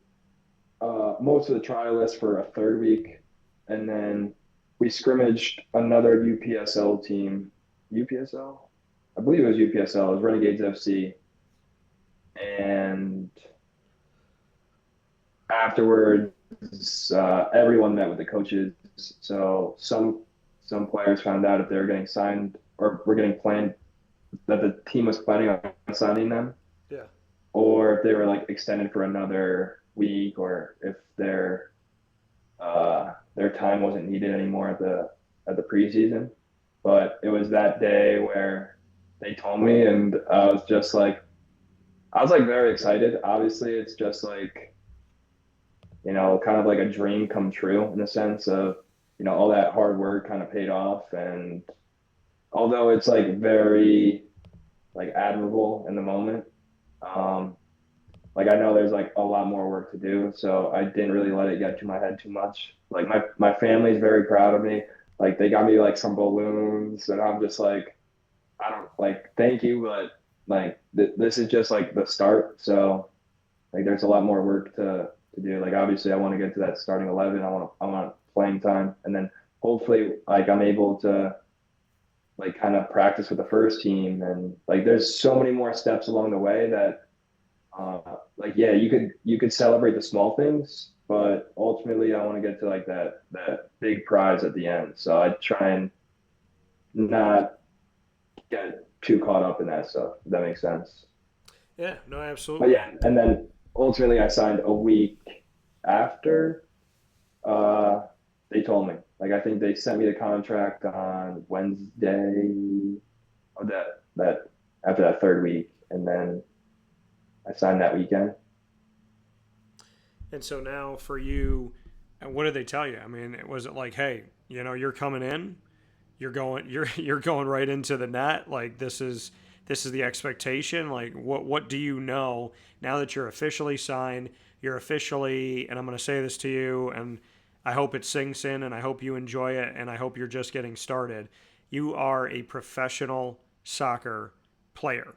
most of the trial list for a third week, and then we scrimmaged another UPSL team. UPSL, I believe it was UPSL. It was Renegades FC, and afterwards, everyone met with the coaches. So some players found out if they were getting signed or were getting planned that the team was planning on signing them, Yeah. or if they were like extended for another week, or if their time wasn't needed anymore at the preseason. But it was that day where they told me, and I was like very excited. Obviously, it's just like kind of like a dream come true in the sense of all that hard work kind of paid off, and although it's like very like admirable in the moment. Um, like I know there's like a lot more work to do, so I didn't really let it get to my head too much. Like my family's very proud of me. Like they got me like some balloons, and I'm just like, I don't like thank you, but like this is just like the start. So like there's a lot more work to do. Like obviously I want to get to that starting 11. I want playing time, and then hopefully like I'm able to like kind of practice with the first team, and like there's so many more steps along the way that like yeah, you could celebrate the small things, but ultimately I want to get to like that big prize at the end. So I try and not get too caught up in that stuff, if that makes sense. Yeah. No, But absolutely. yeah, and then ultimately I signed a week after they told me. Like I think they sent me the contract on Wednesday of that after that third week, and then I signed that weekend. And so now for you, and what did they tell you? I mean, was it like, hey, you're coming in, you're going right into the net. Like this is the expectation. Like what do you know now that you're officially signed? You're officially, and I'm going to say this to you, and I hope it sinks in, and I hope you enjoy it, and I hope you're just getting started. You are a professional soccer player.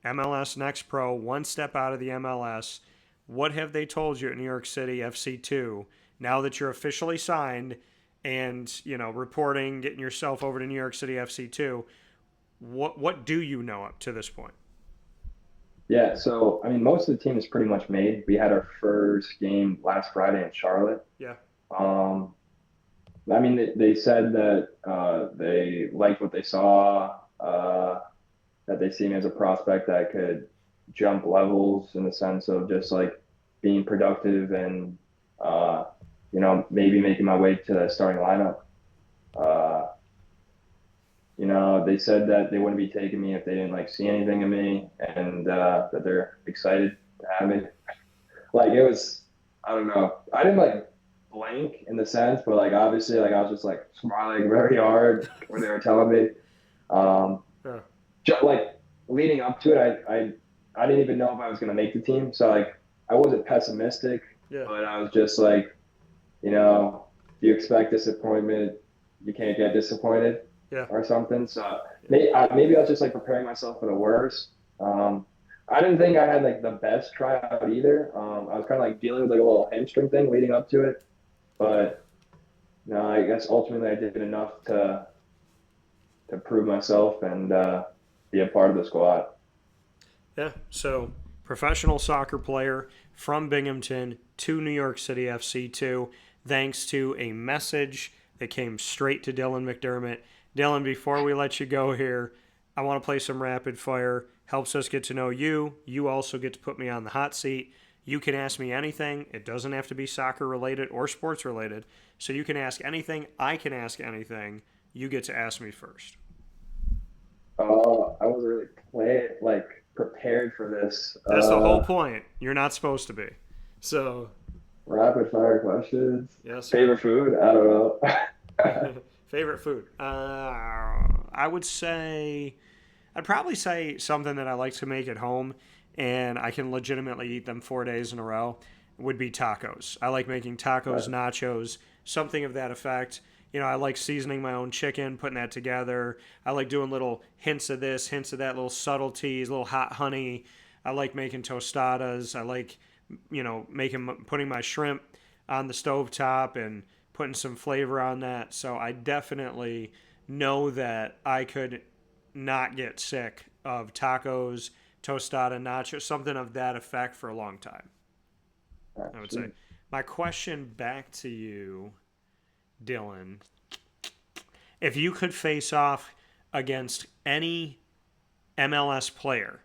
MLS Next Pro, one step out of the MLS. What have they told you at New York City FC2 now that you're officially signed and, reporting, getting yourself over to New York City FC2? What do you know up to this point? Yeah, so I mean, most of the team is pretty much made. We had our first game last Friday in Charlotte. Yeah. Um, I mean, they said that they liked what they saw. that they see me as a prospect that could jump levels in the sense of just like being productive and maybe making my way to the starting lineup. Uh, they said that they wouldn't be taking me if they didn't like see anything in me, and that they're excited to have me. Like it was, I don't know. I didn't like blank in the sense, but like obviously, like I was just like smiling very hard when they were telling me. Um, Yeah. like leading up to it, I didn't even know if I was gonna make the team, so like I wasn't pessimistic, Yeah. but I was just like, you expect disappointment, you can't get disappointed, Yeah. or something. So maybe I was just like preparing myself for the worst. I didn't think I had like the best tryout either. I was kind of like dealing with like a little hamstring thing leading up to it, but no, I guess ultimately I did enough to prove myself and be a part of the squad. Yeah. So, professional soccer player from Binghamton to New York City FC too, thanks to a message that came straight to Dylan McDermott. Dylan, before we let you go here, I want to play some rapid fire. Helps us get to know you. You also get to put me on the hot seat. You can ask me anything. It doesn't have to be soccer related or sports related. So you can ask anything. I can ask anything. You get to ask me first. I wasn't really prepared for this. That's the whole point. You're not supposed to be. So, Rapid fire questions. yes, sir. Favorite food? I don't know. Favorite food? I'd probably say something that I like to make at home and I can legitimately eat them 4 days in a row would be tacos. I like making tacos, nachos, something of that effect. I like seasoning my own chicken, putting that together. I like doing little hints of this, hints of that, little subtleties, little hot honey. I like making tostadas. I like, putting my shrimp on the stovetop and putting some flavor on that. So I definitely know that I could not get sick of tacos, tostada, nachos, something of that effect for a long time, I would say. My question back to you, Dylan, if you could face off against any MLS player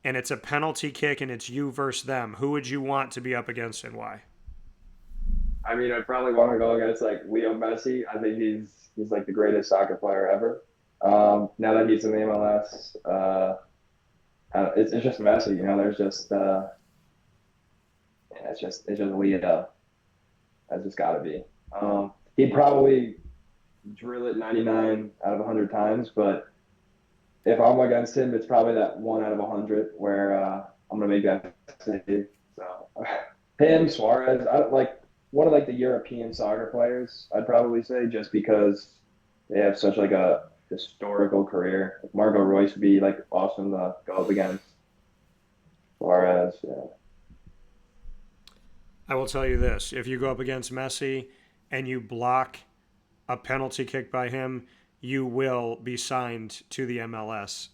and it's a penalty kick and it's you versus them, who would you want to be up against and why? I mean, I'd probably want to go against like Leo Messi. I think he's like the greatest soccer player ever. Now that he's in the MLS, it's just Messi. There's just it's just Leo. That's just got to be. He'd probably drill it 99 out of 100 times, but if I'm against him, it's probably that 1 out of 100 where I'm gonna make that save. So him, Suarez, I like one of like the European soccer players. I'd probably say just because they have such like a historical career. Like Marco Royce would be like awesome to go up against. Suarez, yeah. I will tell you this. If you go up against Messi and you block a penalty kick by him, you will be signed to the MLS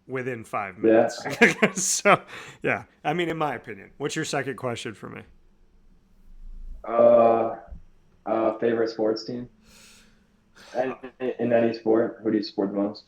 within 5 minutes. Yeah. So, yeah. I mean, in my opinion. What's your second question for me? Favorite sports team? And in any sport, who do you support the most?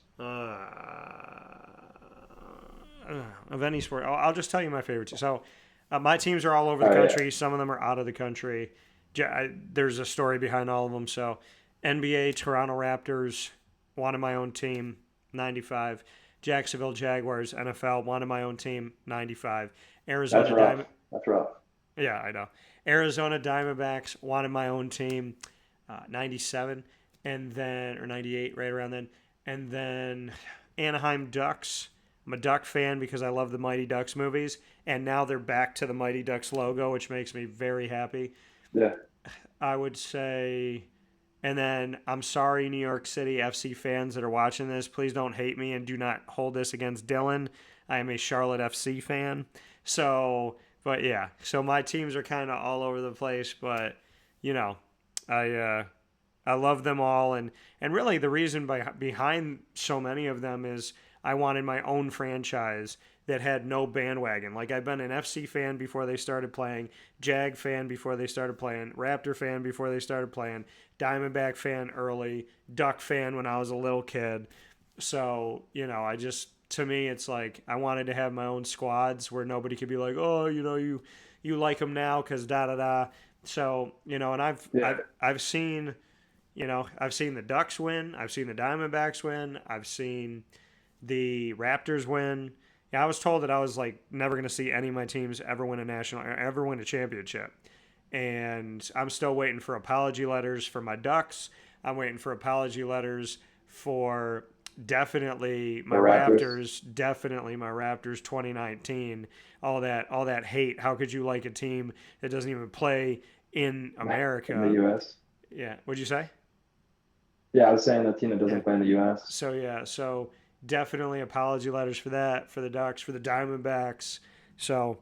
Of any sport. I'll just tell you my favorite team. So, my teams are all over the Oh, country. yeah. Some of them are out of the country. There's a story behind all of them. So, NBA, Toronto Raptors, wanted my own team, 95. Jacksonville Jaguars, NFL, wanted my own team, 95. Arizona That's rough. Diamond. That's rough. Yeah, I know. Arizona Diamondbacks, wanted my own team, 97. And then, or 98, right around then. And then Anaheim Ducks. I'm a Duck fan because I love the Mighty Ducks movies. And now they're back to the Mighty Ducks logo, which makes me very happy. Yeah. I would say, and then I'm sorry, New York City FC fans that are watching this. Please don't hate me and do not hold this against Dylan. I am a Charlotte FC fan. So, but yeah. So my teams are kind of all over the place, but, I love them all, and really the reason behind so many of them is I wanted my own franchise that had no bandwagon. Like I've been an FC fan before they started playing, Jag fan before they started playing, Raptor fan before they started playing, Diamondback fan early, Duck fan when I was a little kid. So, to me, it's like I wanted to have my own squads where nobody could be like, oh, you like them now because da da da. So and I've seen, I've seen the Ducks win, I've seen the Diamondbacks win, I've seen the Raptors win. Yeah, I was told that I was like never going to see any of my teams ever win a ever win a championship, and I'm still waiting for apology letters for my Ducks. I'm waiting for apology letters for definitely my Raptors, definitely my Raptors 2019. All that hate. How could you like a team that doesn't even play in America? In the U.S. Yeah. What'd you say? Yeah, I was saying the team that doesn't play in the U.S. So definitely apology letters for that, for the Ducks, for the Diamondbacks. So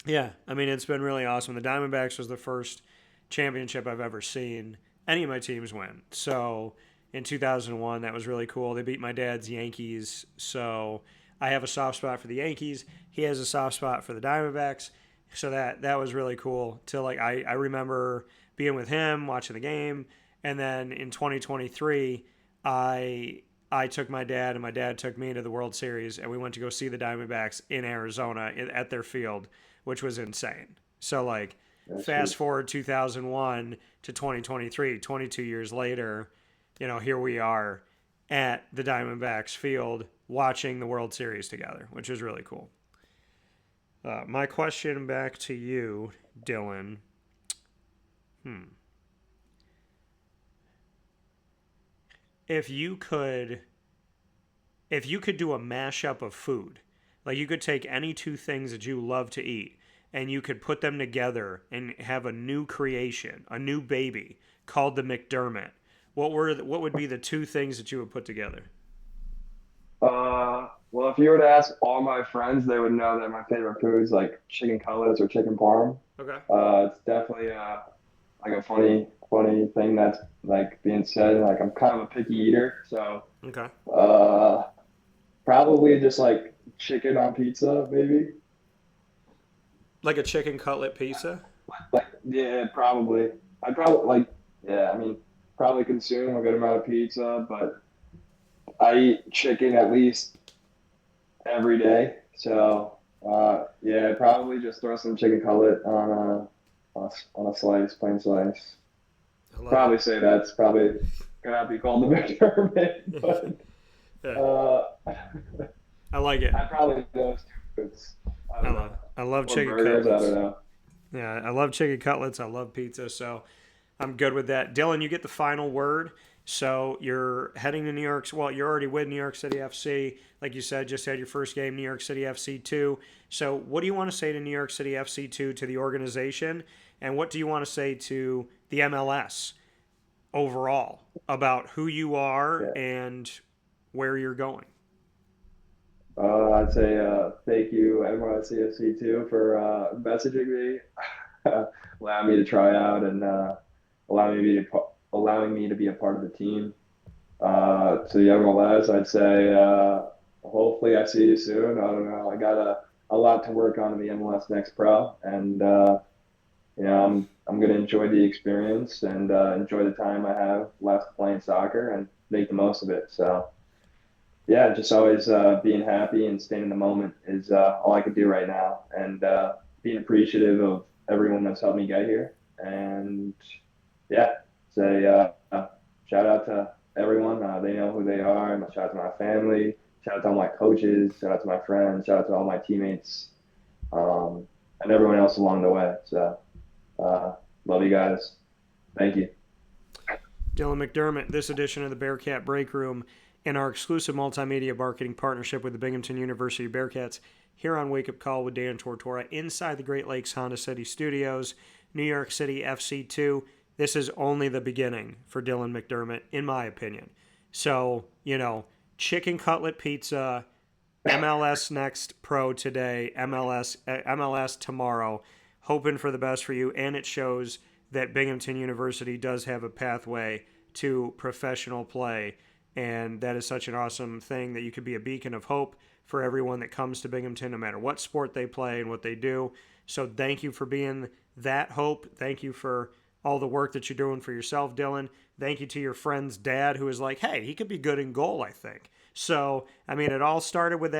yeah, I mean, it's been really awesome. The Diamondbacks was the first championship I've ever seen any of my teams win. So in 2001, that was really cool. They beat my dad's Yankees. So I have a soft spot for the Yankees. He has a soft spot for the Diamondbacks. So that was really cool. I remember being with him, watching the game. And then in 2023, I took my dad and my dad took me to the World Series, and we went to go see the Diamondbacks in Arizona at their field, which was insane. So fast forward 2001 to 2023, 22 years later, here we are at the Diamondbacks field watching the World Series together, which is really cool. My question back to you, Dylan. If you could do a mashup of food, like you could take any two things that you love to eat and you could put them together and have a new creation, a new baby called the McDermott, what would be the two things that you would put together? Well, if you were to ask all my friends, they would know that my favorite food is like chicken cutlets or chicken parm. Okay. It's definitely like a funny thing that's like being said. Like I'm kind of a picky eater, so Okay. probably just like chicken on pizza, maybe. Like a chicken cutlet pizza? Like yeah, probably. I'd probably like yeah. I mean, probably consume a good amount of pizza, but I eat chicken at least every day. So yeah, probably just throw some chicken cutlet on a slice, plain slice. I love Probably it. say that's probably gonna have to be called the McDermott, but Yeah, I like it. I probably those two foods. I don't know. I love Or chicken burgers, I don't cutlets. know. Yeah, I love chicken cutlets. I love pizza, so I'm good with that. Dylan, you get the final word. So you're heading to New York. Well, you're already with New York City FC. Like you said, just had your first game, New York City FC 2. So what do you want to say to New York City FC 2, to the organization? And what do you want to say to the MLS overall about who you are Yeah. and where you're going? I'd say thank you, NYC too, for messaging me, allowing me to try out, and allowing me to be a part of the team. To the MLS, I'd say hopefully I see you soon. I don't know. I got a lot to work on in the MLS Next Pro, and I'm gonna enjoy the experience and enjoy the time I have left playing soccer and make the most of it. So yeah, just always being happy and staying in the moment is all I could do right now, and being appreciative of everyone that's helped me get here. And yeah, say shout out to everyone. They know who they are. And shout out to my family. Shout out to all my coaches. Shout out to my friends. Shout out to all my teammates, and everyone else along the way. So love you guys. Thank you. Dylan McDermott, this edition of the Bearcat Breakroom in our exclusive multimedia marketing partnership with the Binghamton University Bearcats here on Wake Up Call with Dan Tortora inside the Great Lakes Honda City Studios, New York City FC 2. This is only the beginning for Dylan McDermott, in my opinion. So, chicken cutlet pizza, MLS Next Pro today, MLS tomorrow. Hoping for the best for you, and it shows that Binghamton University does have a pathway to professional play, and that is such an awesome thing that you could be a beacon of hope for everyone that comes to Binghamton, no matter what sport they play and what they do. So thank you for being that hope. Thank you for all the work that you're doing for yourself, Dylan. Thank you to your friend's dad who was like, hey, he could be good in goal, I think. So, I mean, it all started with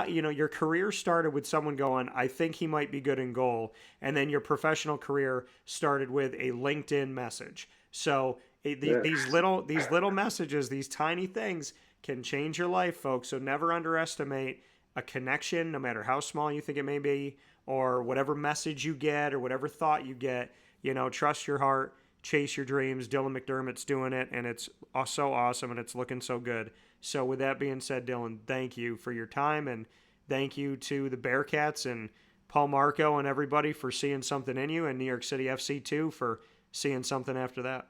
your career started with someone going, I think he might be good in goal. And then your professional career started with a LinkedIn message. So these little messages, these tiny things can change your life, folks. So never underestimate a connection, no matter how small you think it may be, or whatever message you get or whatever thought you get. Trust your heart, chase your dreams. Dylan McDermott's doing it, and it's so awesome, and it's looking so good. So with that being said, Dylan, thank you for your time, and thank you to the Bearcats and Paul Marco and everybody for seeing something in you, and New York City FC too for seeing something after that.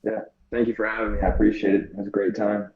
Yeah. Thank you for having me. I appreciate it. It was a great time.